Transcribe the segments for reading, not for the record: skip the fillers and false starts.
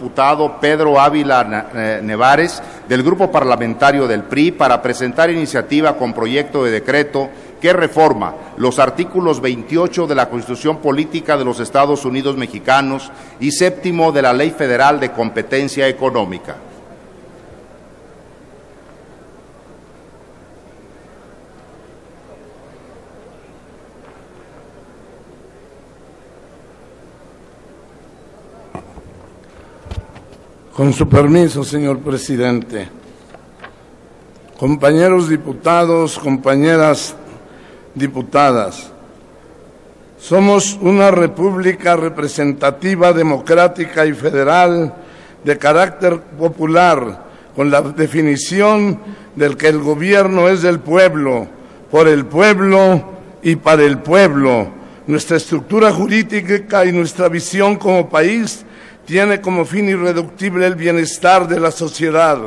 diputado Pedro Ávila Nevares, del Grupo Parlamentario del PRI, para presentar iniciativa con proyecto de decreto que reforma los artículos 28 de la Constitución Política de los Estados Unidos Mexicanos y 7º de la Ley Federal de Competencia Económica. Con su permiso, señor presidente. Compañeros diputados, compañeras diputadas, somos una república representativa, democrática y federal de carácter popular, con la definición del que el gobierno es del pueblo, por el pueblo y para el pueblo. Nuestra estructura jurídica y nuestra visión como país tiene como fin irreductible el bienestar de la sociedad.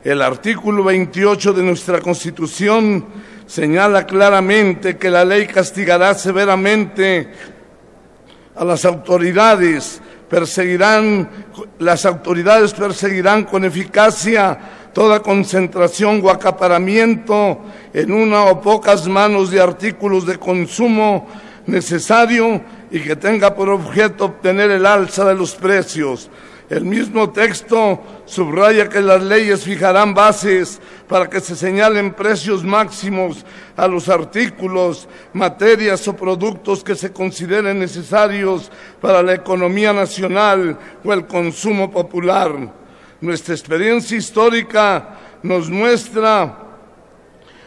El artículo 28 de nuestra Constitución señala claramente que la ley castigará severamente a las autoridades. Las autoridades perseguirán con eficacia toda concentración o acaparamiento en una o pocas manos de artículos de consumo necesario y que tenga por objeto obtener el alza de los precios. El mismo texto subraya que las leyes fijarán bases para que se señalen precios máximos a los artículos, materias o productos que se consideren necesarios para la economía nacional o el consumo popular. Nuestra experiencia histórica nos muestra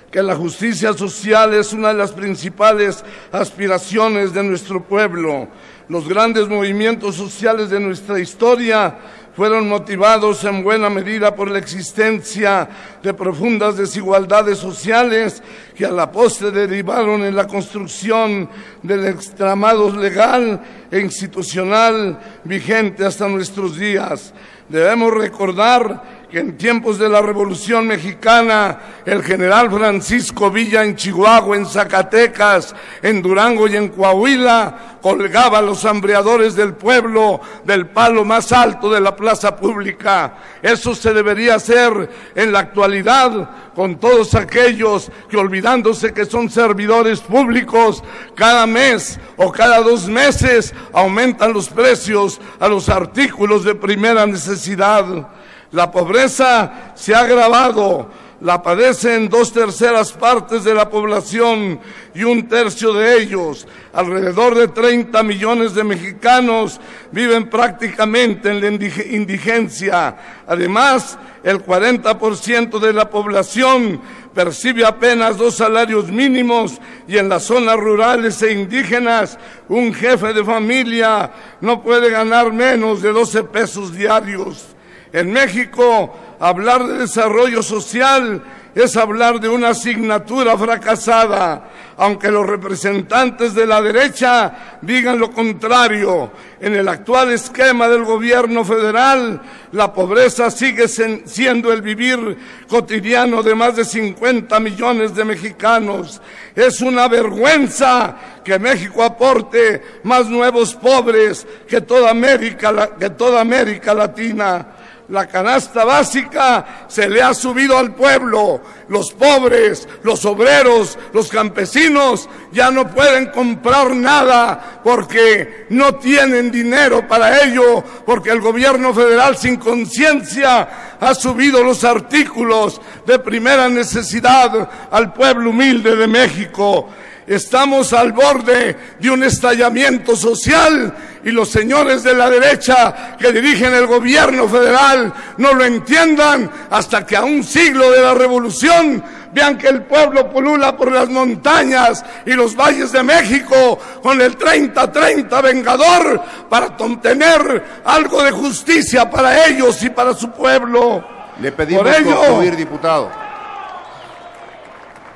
que la justicia social es una de las principales aspiraciones de nuestro pueblo. Los grandes movimientos sociales de nuestra historia fueron motivados en buena medida por la existencia de profundas desigualdades sociales que a la postre derivaron en la construcción del entramado legal e institucional vigente hasta nuestros días. Debemos recordar que en tiempos de la Revolución Mexicana, el general Francisco Villa en Chihuahua, en Zacatecas, en Durango y en Coahuila, colgaba a los hambreadores del pueblo del palo más alto de la plaza pública. Eso se debería hacer en la actualidad con todos aquellos que, olvidándose que son servidores públicos, cada mes o cada 2 meses aumentan los precios a los artículos de primera necesidad. La pobreza se ha agravado, la padecen 2/3 partes de la población y 1/3 de ellos. Alrededor de 30 millones de mexicanos viven prácticamente en la indigencia. Además, el 40% de la población percibe apenas 2 salarios mínimos y en las zonas rurales e indígenas un jefe de familia no puede ganar menos de 12 pesos diarios. En México, hablar de desarrollo social es hablar de una asignatura fracasada, aunque los representantes de la derecha digan lo contrario. En el actual esquema del gobierno federal, la pobreza sigue siendo el vivir cotidiano de más de 50 millones de mexicanos. Es una vergüenza que México aporte más nuevos pobres que toda América Latina. La canasta básica se le ha subido al pueblo. Los pobres, los obreros, los campesinos ya no pueden comprar nada porque no tienen dinero para ello, porque el gobierno federal sin conciencia ha subido los artículos de primera necesidad al pueblo humilde de México. Estamos al borde de un estallamiento social y los señores de la derecha que dirigen el gobierno federal no lo entiendan hasta que a un siglo de la revolución vean que el pueblo pulula por las montañas y los valles de México con el 30-30 vengador para obtener algo de justicia para ellos y para su pueblo. Le pedimos concluir, diputado.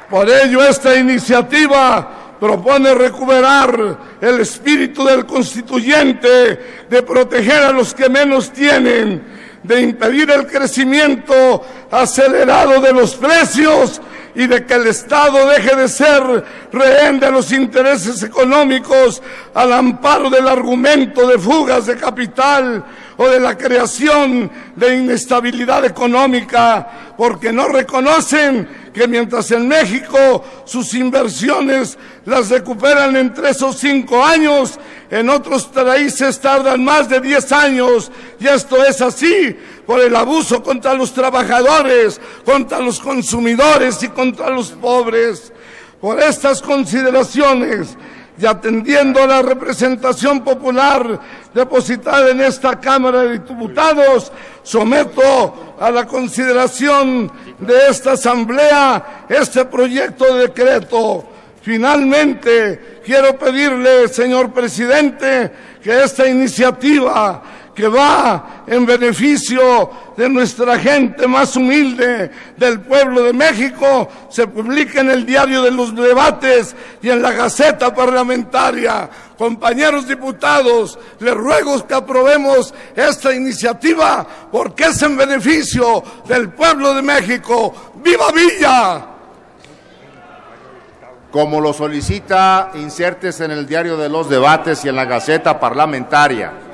Por ello, esta iniciativa propone recuperar el espíritu del constituyente, de proteger a los que menos tienen, de impedir el crecimiento acelerado de los precios y de que el Estado deje de ser rehén de los intereses económicos al amparo del argumento de fugas de capital o de la creación de inestabilidad económica, porque no reconocen que mientras en México sus inversiones las recuperan en 3 o 5 años, en otros países tardan más de 10 años, y esto es así por el abuso contra los trabajadores, contra los consumidores y contra los pobres. Por estas consideraciones, y atendiendo a la representación popular depositada en esta Cámara de Diputados, someto a la consideración de esta Asamblea este proyecto de decreto. Finalmente, quiero pedirle, señor presidente, que esta iniciativa, que va en beneficio de nuestra gente más humilde del pueblo de México, se publique en el Diario de los Debates y en la Gaceta Parlamentaria. Compañeros diputados, les ruego que aprobemos esta iniciativa porque es en beneficio del pueblo de México. ¡Viva Villa! Como lo solicita, insértese en el Diario de los Debates y en la Gaceta Parlamentaria.